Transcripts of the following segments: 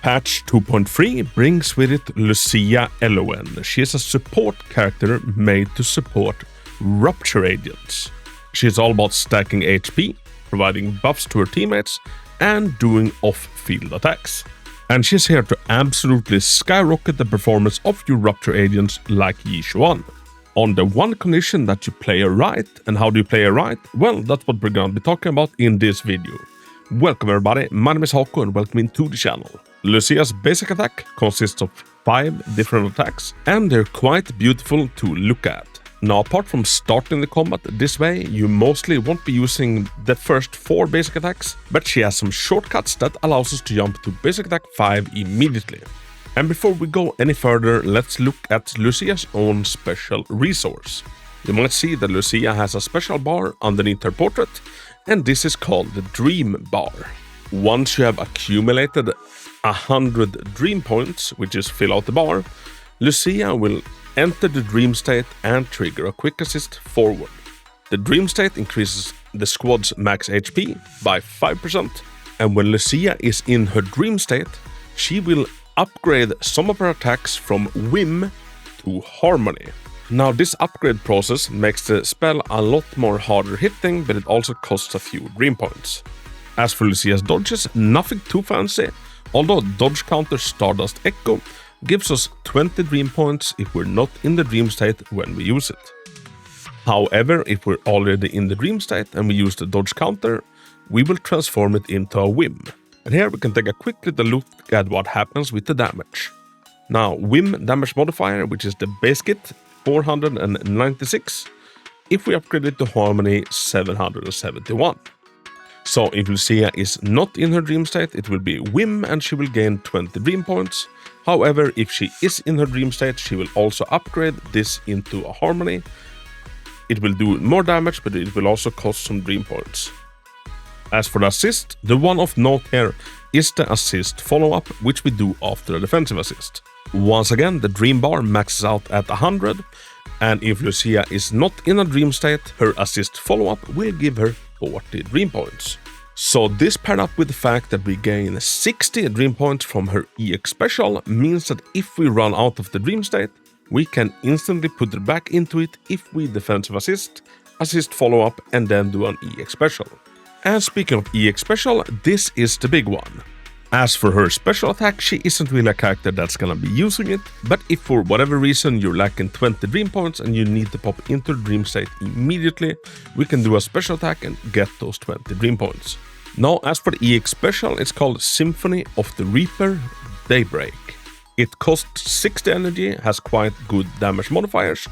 Patch 2.3 brings with it Lucia LON. She is a support character made to support Rupture Agents. She is all about stacking HP, providing buffs to her teammates, and doing off-field attacks. And she's here to absolutely skyrocket the performance of your Rupture Agents like Yishuan. On the one condition that you play her right. And how do you play her right? Well, that's what we're gonna be talking about in this video. Welcome everybody, my name is Hako and welcome into the channel. Lucia's basic attack consists of 5 different attacks and they're quite beautiful to look at. Now apart from starting the combat this way, you mostly won't be using the first 4 basic attacks, but she has some shortcuts that allows us to jump to basic attack 5 immediately. And before we go any further, let's look at Lucia's own special resource. You might see that Lucia has a special bar underneath her portrait, and this is called the Dream Bar. Once you have accumulated 100 dream points, which is fill out the bar, Lucia will enter the dream state and trigger a quick assist forward. The dream state increases the squad's max HP by 5%, and when Lucia is in her dream state, she will upgrade some of her attacks from Whim to Harmony. Now this upgrade process makes the spell a lot more harder hitting, but it also costs a few dream points. As for Lucia's dodges, nothing too fancy, although dodge counter Stardust Echo gives us 20 dream points if we're not in the dream state when we use it. However, if we're already in the dream state and we use the dodge counter, we will transform it into a Whim. And here we can take a quick little look at what happens with the damage. Now, Whim damage modifier, which is the base kit, 496, if we upgrade it to Harmony, 771. So if Lucia is not in her dream state, it will be Whim and she will gain 20 dream points. However, if she is in her dream state, she will also upgrade this into a Harmony. It will do more damage, but it will also cost some dream points. As for the assist, the one of note here is the assist follow-up, which we do after a defensive assist. Once again, the dream bar maxes out at 100, and if Lucia is not in a dream state, her assist follow-up will give her 40 dream points. So this paired up with the fact that we gain 60 dream points from her EX special means that if we run out of the dream state, we can instantly put it back into it if we defensive assist follow-up, and then do an EX special. And speaking of EX special, this is the big one. As for her special attack, she isn't really a character that's gonna be using it, but if for whatever reason you're lacking 20 dream points and you need to pop into the dream state immediately, we can do a special attack and get those 20 dream points. Now as for the EX special, it's called Symphony of the Reaper Daybreak. It costs 60 energy, has quite good damage modifiers,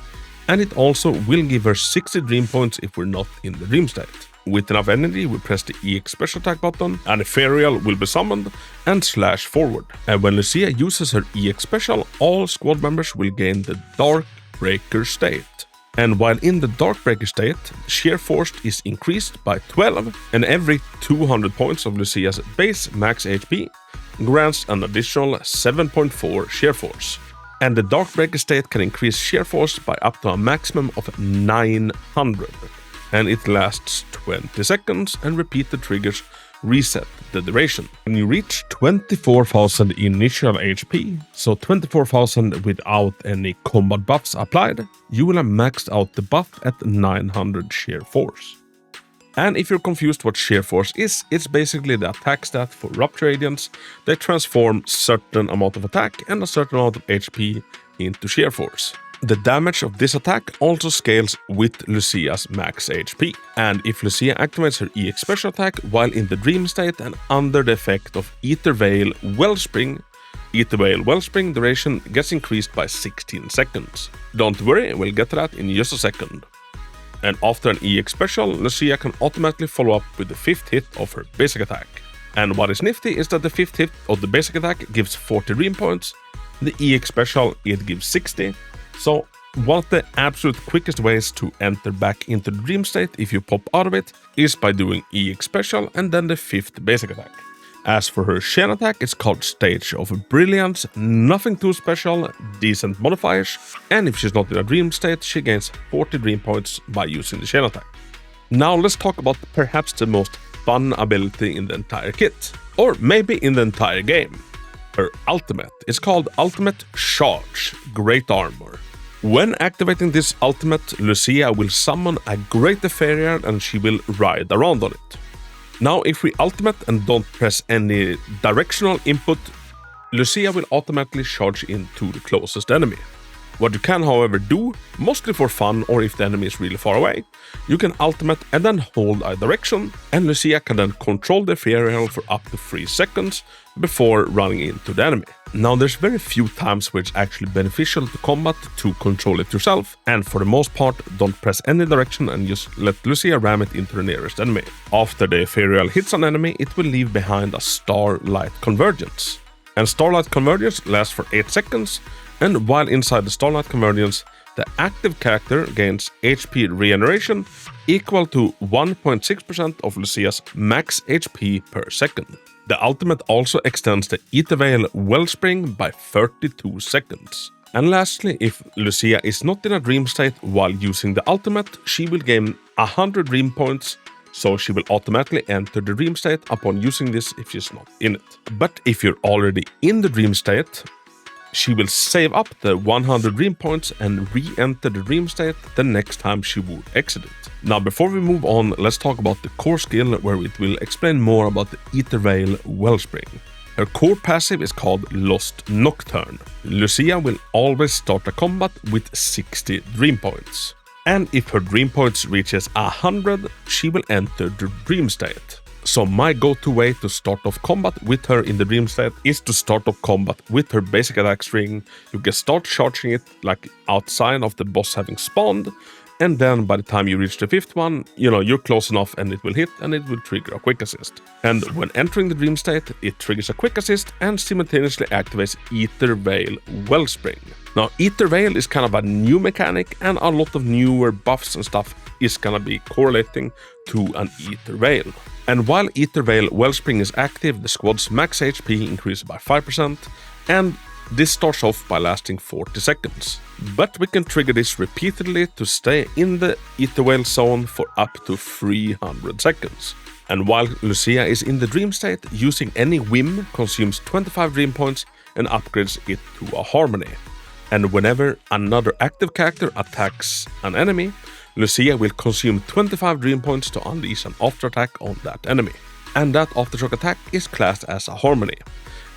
and it also will give her 60 dream points if we're not in the dream state. With enough energy, we press the EX special attack button, and Ethereal will be summoned and slash forward. And when Lucia uses her EX special, all squad members will gain the Dark Breaker state. And while in the Dark Breaker state, sheer force is increased by 12, and every 200 points of Lucia's base max HP grants an additional 7.4 sheer force. And the Dark Breaker state can increase sheer force by up to a maximum of 900. And it lasts 20 seconds, and repeated triggers reset the duration. When you reach 24,000 initial HP, so 24,000 without any combat buffs applied, you will have maxed out the buff at 900 sheer force. And if you're confused what sheer force is, it's basically the attack stat for Rupture Agents. They transform certain amount of attack and a certain amount of HP into sheer force. The damage of this attack also scales with Lucia's max HP, and if Lucia activates her EX special attack while in the dream state and under the effect of Ether Veil Wellspring duration gets increased by 16 seconds. Don't worry, we'll get to that in just a second. And after an EX special, Lucia can automatically follow up with the 5th hit of her basic attack. And what is nifty is that the 5th hit of the basic attack gives 40 dream points, the EX special it gives 60, so one of the absolute quickest ways to enter back into the dream state if you pop out of it is by doing EX special and then the 5th basic attack. As for her chain attack, it's called Stage of Brilliance, nothing too special, decent modifiers, and if she's not in a dream state, she gains 40 dream points by using the chain attack. Now let's talk about perhaps the most fun ability in the entire kit, or maybe in the entire game. her ultimate. It's called Ultimate Charge, Great Armor. When activating this ultimate, Lucia will summon a Great Adhere and she will ride around on it. Now, if we ultimate and don't press any directional input, Lucia will automatically charge into the closest enemy. What you can, however, do, mostly for fun or if the enemy is really far away, you can ultimate and then hold a direction, and Lucia can then control the ethereal for up to 3 seconds before running into the enemy. Now, there's very few times where it's actually beneficial to combat to control it yourself, and for the most part, don't press any direction and just let Lucia ram it into the nearest enemy. After the ethereal hits an enemy, it will leave behind a Starlight Convergence. And Starlight Convergence lasts for 8 seconds, and while inside the Starlight Convergence, the active character gains HP regeneration equal to 1.6% of Lucia's max HP per second. The ultimate also extends the Ether Veil Wellspring by 32 seconds. And lastly, if Lucia is not in a dream state while using the ultimate, she will gain 100 dream points, so she will automatically enter the dream state upon using this if she's not in it. But if you're already in the dream state, she will save up the 100 dream points and re-enter the dream state the next time she would exit it. Now, before we move on, let's talk about the core skill, where it will explain more about the Ether Veil Wellspring. Her core passive is called Lost Nocturne. Lucia will always start a combat with 60 dream points. And if her dream points reaches 100, she will enter the dream state. So my go-to way to start off combat with her in the dream state is to start off combat with her basic attack string. You can start charging it like outside of the boss having spawned, and then by the time you reach the 5th one, you're close enough and it will hit and it will trigger a quick assist. And when entering the dream state, it triggers a quick assist and simultaneously activates Ether Veil Wellspring. Now, Ether Veil is kind of a new mechanic, and a lot of newer buffs and stuff is gonna be correlating to an Ether Veil. And while Ether Veil Wellspring is active, the squad's max HP increases by 5%, and this starts off by lasting 40 seconds. But we can trigger this repeatedly to stay in the Ether Veil zone for up to 300 seconds. And while Lucia is in the dream state, using any whim consumes 25 dream points and upgrades it to a harmony. And whenever another active character attacks an enemy, Lucia will consume 25 dream points to unleash an after attack on that enemy. And that aftershock attack is classed as a harmony.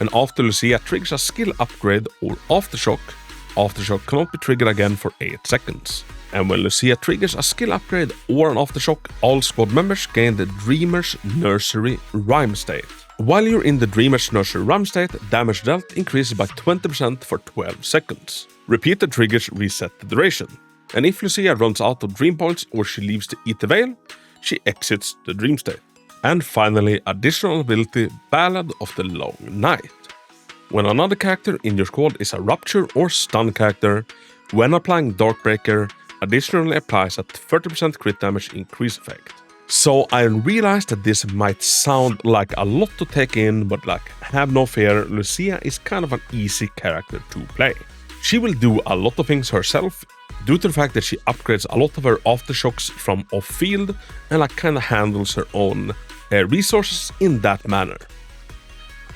And after Lucia triggers a skill upgrade or aftershock, aftershock cannot be triggered again for 8 seconds. And when Lucia triggers a skill upgrade or an aftershock, all squad members gain the Dreamer's Nursery Rhyme state. While you're in the Dreamer's Nursery Rhyme state, damage dealt increases by 20% for 12 seconds. Repeated triggers reset the duration. And if Lucia runs out of dream points or she leaves the Ether Veil, she exits the dream state. And finally, additional ability Ballad of the Long Night. When another character in your squad is a Rupture or Stun character, when applying Darkbreaker, additionally applies a 30% crit damage increase effect. So I realized that this might sound like a lot to take in, but have no fear, Lucia is kind of an easy character to play. She will do a lot of things herself, due to the fact that she upgrades a lot of her aftershocks from off-field and kind of handles her own resources in that manner.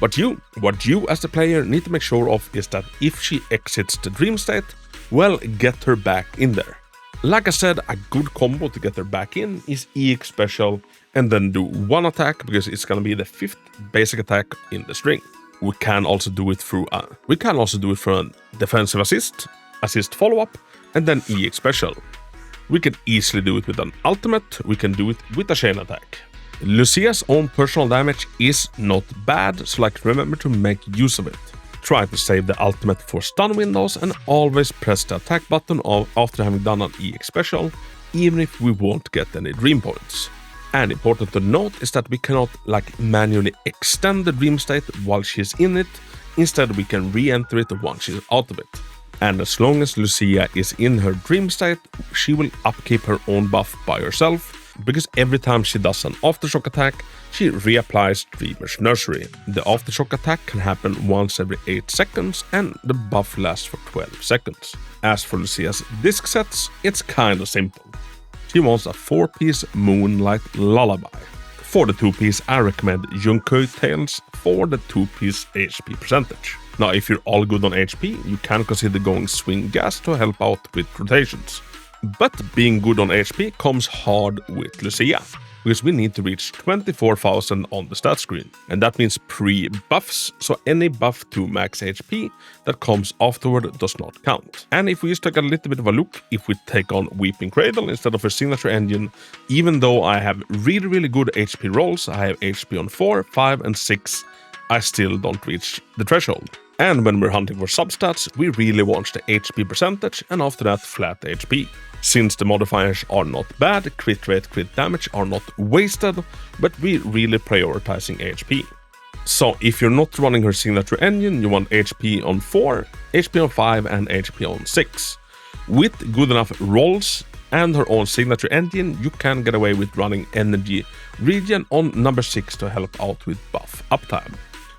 But what you as the player need to make sure of is that if she exits the dream state, well, get her back in there. Like I said, a good combo to get her back in is EX special and then do one attack, because it's gonna be the 5th basic attack in the string. We can also do it through a defensive assist follow-up, and then EX special. We can easily do it with an ultimate, we can do it with a chain attack. Lucia's own personal damage is not bad, so remember to make use of it. Try to save the ultimate for stun windows and always press the attack button after having done an EX special, even if we won't get any dream points. And important to note is that we cannot manually extend the dream state while she's in it, instead we can re-enter it once she's out of it. And as long as Lucia is in her dream state, she will upkeep her own buff by herself, because every time she does an aftershock attack, she reapplies Dreamer's Nursery. The aftershock attack can happen once every 8 seconds, and the buff lasts for 12 seconds. As for Lucia's disc sets, it's kinda simple. She wants a 4-piece Moonlight Lullaby. For the 2-piece, I recommend Yunkai Tails for the 2-piece HP percentage. Now, if you're all good on HP, you can consider going Swing Gas to help out with rotations. But being good on HP comes hard with Lucia, because we need to reach 24,000 on the stat screen, and that means pre-buffs, so any buff to max HP that comes afterward does not count. And if we just take a little bit of a look, if we take on Weeping Cradle instead of a signature engine, even though I have really good HP rolls, I have HP on 4, 5 and 6, I still don't reach the threshold. And when we're hunting for substats, we really want the HP percentage, and after that flat HP. Since the modifiers are not bad, crit rate, crit damage are not wasted, but we're really prioritizing HP. So if you're not running her signature engine, you want HP on 4, HP on 5 and HP on 6. With good enough rolls and her own signature engine, you can get away with running Energy Regen on number 6 to help out with buff uptime.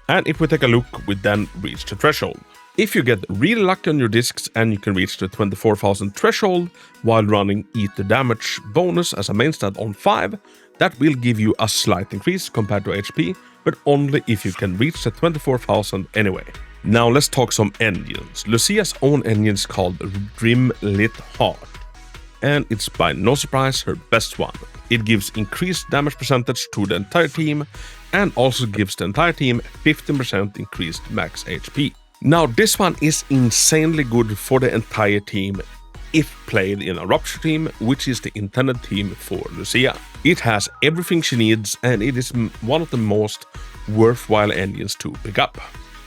And if we take a look, we then reach the threshold. If you get really lucky on your discs and you can reach the 24,000 threshold while running Ether Damage bonus as a main stat on 5, that will give you a slight increase compared to HP, but only if you can reach the 24,000 anyway. Now let's talk some engines. Lucia's own engine is called Rimlit Heart, and it's by no surprise her best one. It gives increased damage percentage to the entire team and also gives the entire team 15% increased max HP. Now this one is insanely good for the entire team if played in a Rupture team, which is the intended team for Lucia. It has everything she needs and it is one of the most worthwhile engines to pick up.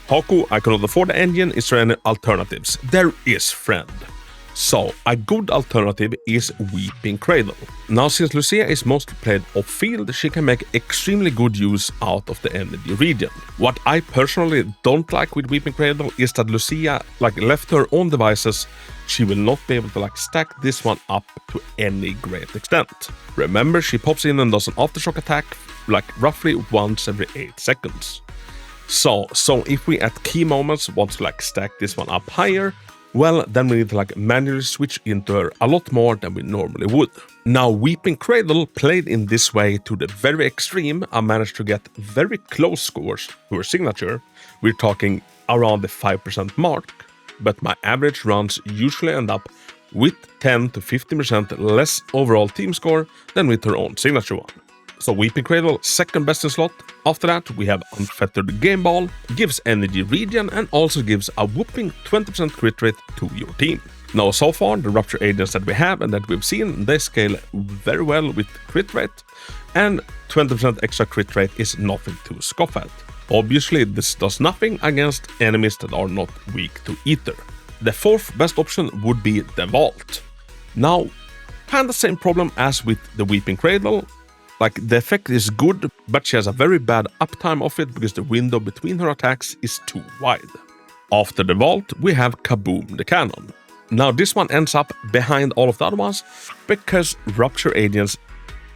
Hako, I cannot afford the engine. Is there any alternatives? There is, friend. So, a good alternative is Weeping Cradle. Now, since Lucia is mostly played off-field, she can make extremely good use out of the energy regen. What I personally don't like with Weeping Cradle is that Lucia, left to her own devices, she will not be able to stack this one up to any great extent. Remember, she pops in and does an aftershock attack roughly once every 8 seconds. So if we at key moments want to stack this one up higher, well, then we need to manually switch into her a lot more than we normally would. Now, Weeping Cradle played in this way to the very extreme, I managed to get very close scores to her signature. We're talking around the 5% mark, but my average runs usually end up with 10 to 15% less overall team score than with her own signature one. So Weeping Cradle, second best in slot. After that, we have Unfettered Game Ball, gives energy regen and also gives a whopping 20% crit rate to your team. Now, so far, the Rupture agents that we have and that we've seen, they scale very well with crit rate, and 20% extra crit rate is nothing to scoff at. Obviously, this does nothing against enemies that are not weak to Ether. The fourth best option would be the Vault. Now, kind of the same problem as with the Weeping Cradle. The effect is good, but she has a very bad uptime of it because the window between her attacks is too wide. After the Vault, we have Kaboom the Cannon. Now this one ends up behind all of the other ones because Rupture agents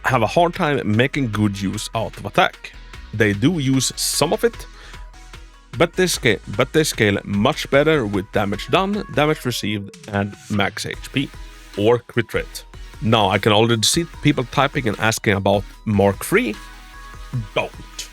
have a hard time making good use out of attack. They do use some of it, but they scale much better with damage done, damage received, and max HP or crit rate. Now, I can already see people typing and asking about Mark 3. Don't.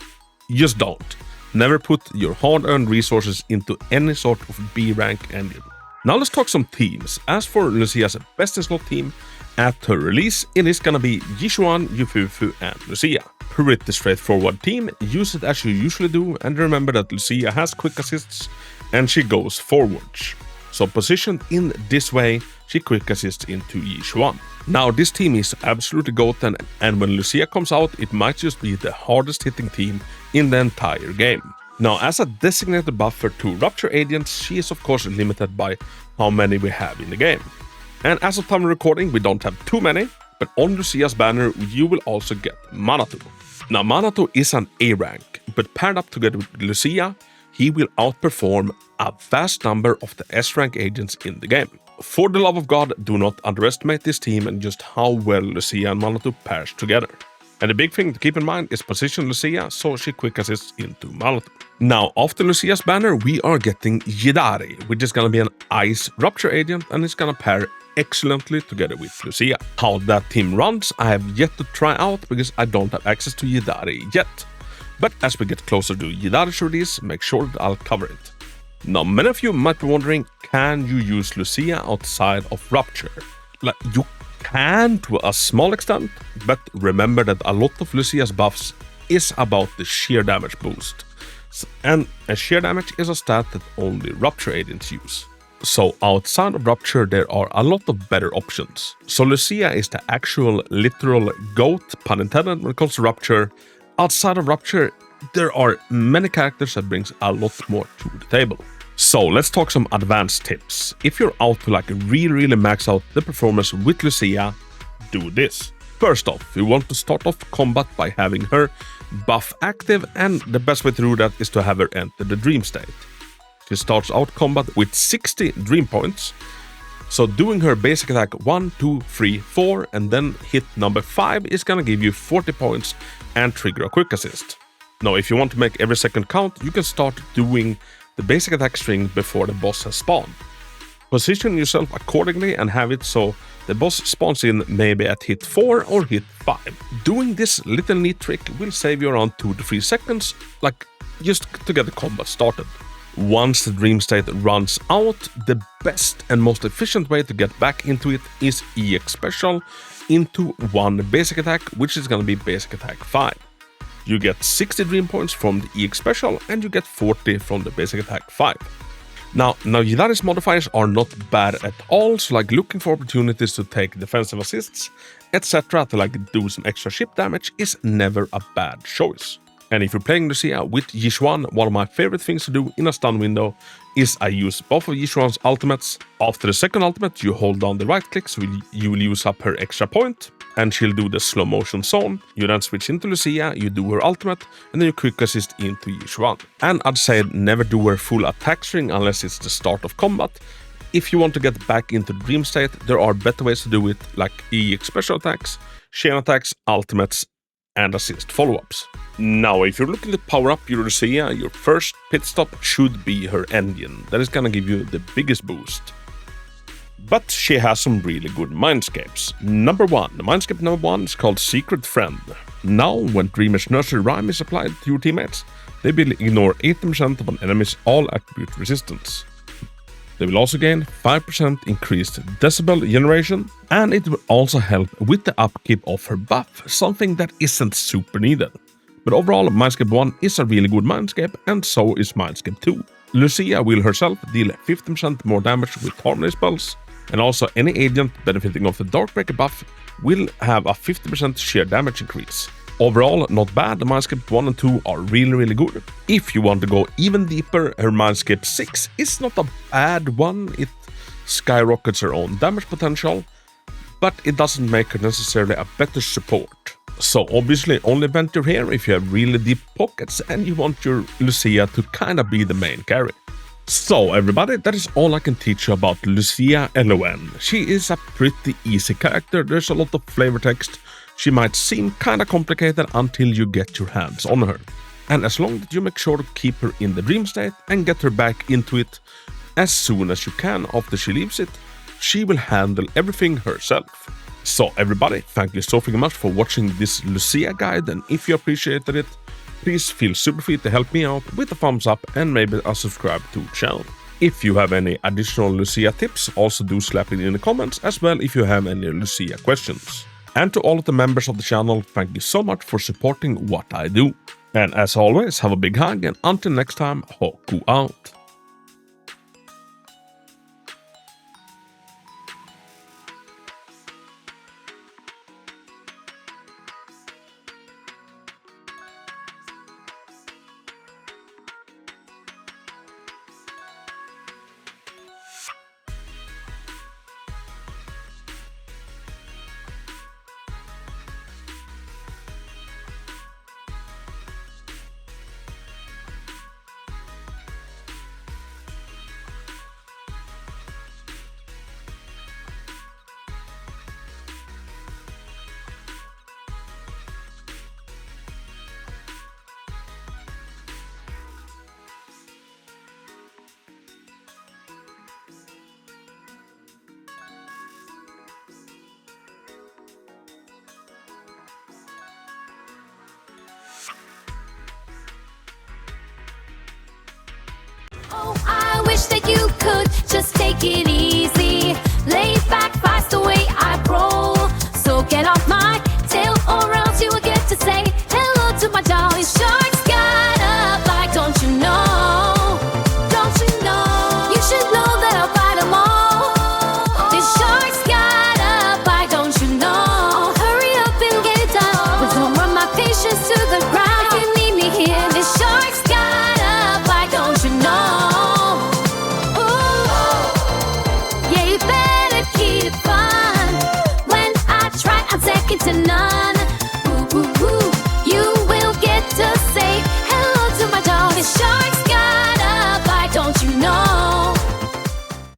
Just don't. Never put your hard-earned resources into any sort of B-rank engine. Now let's talk some teams. As for Lucia's best in slot team, at her release, it is gonna be Yishuan, Yufufu, and Lucia. Pretty straightforward team, use it as you usually do, and remember that Lucia has quick assists, and she goes forwards. So positioned in this way, she quick assists into Yishuan. Now this team is absolutely goated, and when Lucia comes out, it might just be the hardest hitting team in the entire game. Now, as a designated buffer to Rupture agents, she is of course limited by how many we have in the game. And as of time of recording, we don't have too many, but on Lucia's banner, you will also get Manato. Now, Manato is an A rank, but paired up together with Lucia, he will outperform a vast number of the S rank agents in the game. For the love of God, do not underestimate this team and just how well Lucia and Manato pairs together. And the big thing to keep in mind is position Lucia so she quick assists into Manato. Now, after Lucia's banner, we are getting Yidari, which is gonna be an Ice Rupture agent, and it's gonna pair excellently together with Lucia. How that team runs I have yet to try out because I don't have access to Yidari yet. But as we get closer to Yidari's release, make sure that I'll cover it. Now, many of you might be wondering, can you use Lucia outside of Rupture? Like, you can to a small extent, but remember that a lot of Lucia's buffs is about the sheer damage boost. And sheer damage is a stat that only Rupture agents use. So outside of Rupture there are a lot of better options. So Lucia is the actual literal GOAT, pun intended, when it comes to Rupture. Outside of Rupture there are many characters that brings a lot more to the table. So let's talk some advanced tips. If you're out to like really max out the performance with Lucia, do this. First off, you want to start off combat by having her buff active, and the best way to do that is to have her enter the dream state. She starts out combat with 60 dream points, so doing her basic attack 1, 2, 3, 4 and then hit number 5 is gonna give you 40 points and trigger a quick assist. Now if you want to make every second count, you can start doing the basic attack string before the boss has spawned. Position yourself accordingly and have it so the boss spawns in maybe at hit 4 or hit 5. Doing this little neat trick will save you around 2 to 3 seconds, like just to get the combat started. Once the dream state runs out, the best and most efficient way to get back into it is EX special into one basic attack, which is gonna be basic attack 5. You get 60 dream points from the EX special and you get 40 from the basic attack 5. Now Yidari's modifiers are not bad at all, so like looking for opportunities to take defensive assists, etc. to like do some extra ship damage is never a bad choice. And if you're playing Lucia with Yishuan, one of my favorite things to do in a stun window is I use both of Yishuan's ultimates. After the second ultimate, you hold down the right click so you will use up her extra point, and she'll do the slow motion zone. You then switch into Lucia, you do her ultimate, and then you quick assist into Yishuan. And I'd say never do her full attack string unless it's the start of combat. If you want to get back into the dream state, there are better ways to do it, like EX special attacks, chain attacks, ultimates, and assist follow-ups. Now, if you're looking to power up your Lucia, your first pit stop should be her engine. That is gonna give you the biggest boost. But she has some really good mindscapes. Number 1. The mindscape number 1 is called Secret Friend. Now, when Dreamer's Nursery Rhyme is applied to your teammates, they will ignore 80% of an enemy's all attribute resistance. They will also gain 5% increased decibel generation, and it will also help with the upkeep of her buff, something that isn't super needed. But overall, Mindscape 1 is a really good Mindscape, and so is Mindscape 2. Lucia will herself deal 15% more damage with harmony spells, and also any agent benefiting of the Darkbreaker buff will have a 50% sheer damage increase. Overall, not bad. The Mindscape 1 and 2 are really good. If you want to go even deeper, her Mindscape 6 is not a bad one. It skyrockets her own damage potential, but it doesn't make her necessarily a better support. So obviously only venture here if you have really deep pockets and you want your Lucia to kinda be the main carry. So everybody, that is all I can teach you about Lucia LON. She is a pretty easy character. There's a lot of flavor text. She might seem kinda complicated until you get your hands on her. And as long as you make sure to keep her in the dream state and get her back into it as soon as you can after she leaves it, she will handle everything herself. So everybody, thank you so much for watching this Lucia guide, and if you appreciated it, please feel super free to help me out with a thumbs up and maybe a subscribe to the channel. If you have any additional Lucia tips, also do slap it in the comments, as well if you have any Lucia questions. And to all of the members of the channel, thank you so much for supporting what I do. And as always, have a big hug, and until next time, Hako out. Lucky